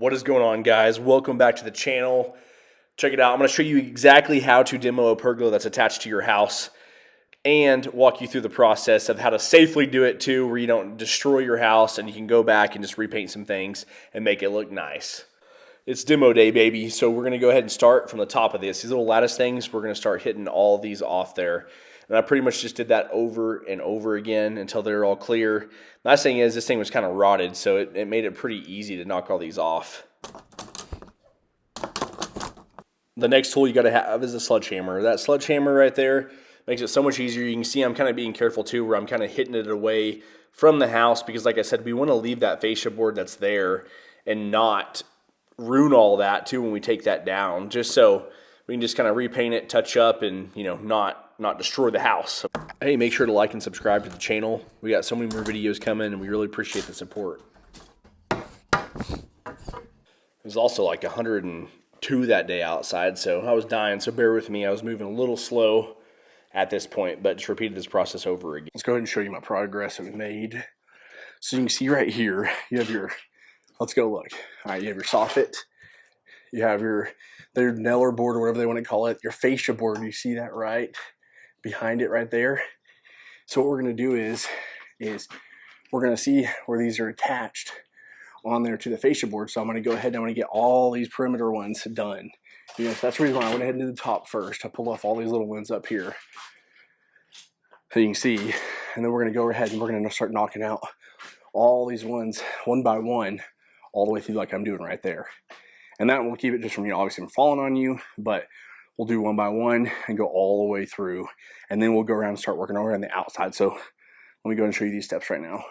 What is going on, guys? Welcome back to the channel. Check it out. I'm going to show you exactly how to demo a pergola that's attached to your house and walk you through the process of how to safely do it too, where you don't destroy your house and you can go back and just repaint some things and make it look nice. It's demo day, baby. So we're going to go ahead and start from the top of this. These little lattice things, we're going to start hitting all these off there. And I pretty much just did that over and over again until they're all clear. Nice thing is this thing was kind of rotted, so it made it pretty easy to knock all these off. The next tool you got to have is a sledgehammer. That sledgehammer right there makes it so much easier. You can see I'm kind of being careful too, where I'm kind of hitting it away from the house because, like I said, we want to leave that fascia board that's there and not ruin all that too when we take that down, just so we can just kind of repaint it, touch up, and not destroy the house. Hey, make sure to like and subscribe to the channel. We got so many more videos coming, and we really appreciate the support. It was also like 102 that day outside, so I was dying, so bear with me. I was moving a little slow at this point, but just repeated this process over again. Let's go ahead and show you my progress that we made. So you can see right here, you have your, let's go look. All right, you have your soffit, you have their Neller board or whatever they want to call it, your fascia board. You see that right behind it right there? So what we're going to do is we're going to see where these are attached on there to the fascia board. So I'm going to go ahead and I'm going to get all these perimeter ones done. So that's the reason why I went ahead and did the top first. I pulled off all these little ones up here, so you can see, and then we're going to go ahead and we're going to start knocking out all these ones one by one all the way through, like I'm doing right there. And that will keep it just from, obviously from falling on you, but we'll do one by one and go all the way through. And then we'll go around and start working over on the outside. So let me go and show you these steps right now.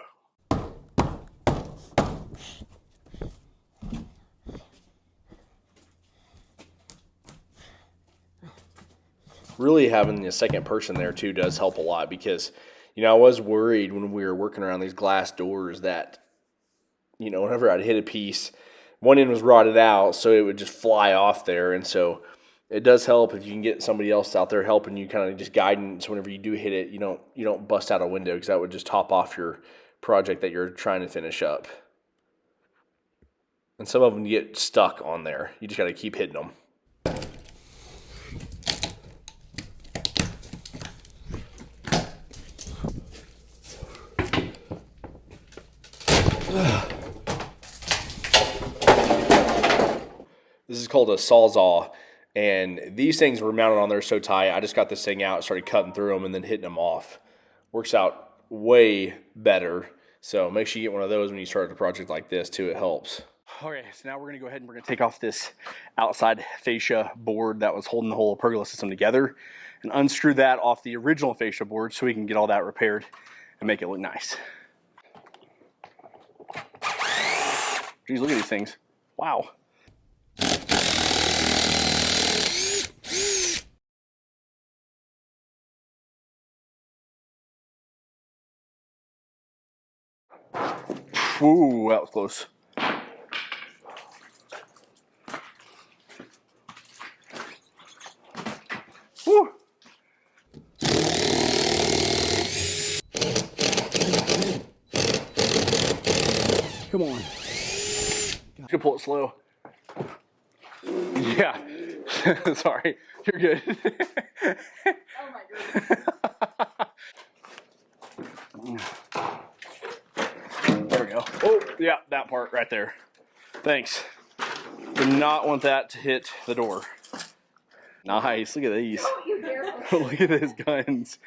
Really having the second person there too does help a lot because, I was worried when we were working around these glass doors that, whenever I'd hit a piece, one end was rotted out, so it would just fly off there. And so it does help if you can get somebody else out there helping you, kind of just guiding, so whenever you do hit it, you don't bust out a window, because that would just top off your project that you're trying to finish up. And some of them get stuck on there. You just got to keep hitting them. This is called a sawzall, and these things were mounted on there so tight. I just got this thing out, started cutting through them, and then hitting them off. Works out way better. So make sure you get one of those when you start a project like this too. It helps. Okay, so now we're going to go ahead and we're going to take off this outside fascia board that was holding the whole pergola system together and unscrew that off the original fascia board so we can get all that repaired and make it look nice. Geez, look at these things. Wow. Ooh, that was close. Woo. Come on. You can pull it slow. Yeah. Sorry. You're good. Oh my goodness. There we go. Oh, yeah, that part right there. Thanks. Do not want that to hit the door. Nice. Look at these. Don't you dare. Look at these guns.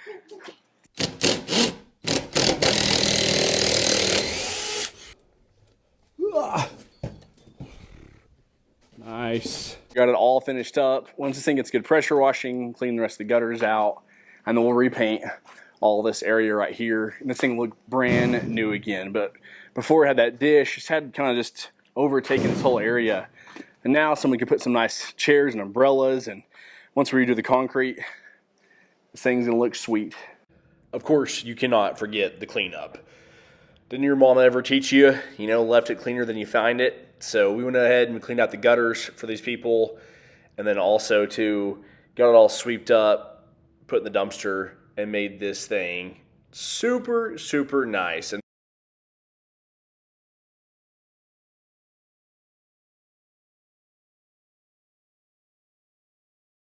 Nice. Got it all finished up. Once this thing gets good pressure washing, clean the rest of the gutters out, and then we'll repaint all this area right here. And this thing looked brand new again. But before it had that dish, it's had kind of just overtaken this whole area. And now someone could put some nice chairs and umbrellas, and once we redo the concrete, this thing's gonna look sweet. Of course, you cannot forget the cleanup. Didn't your mom ever teach you, left it cleaner than you find it? So we went ahead and we cleaned out the gutters for these people, and then also got it all sweeped up, put in the dumpster, and made this thing super, super nice. And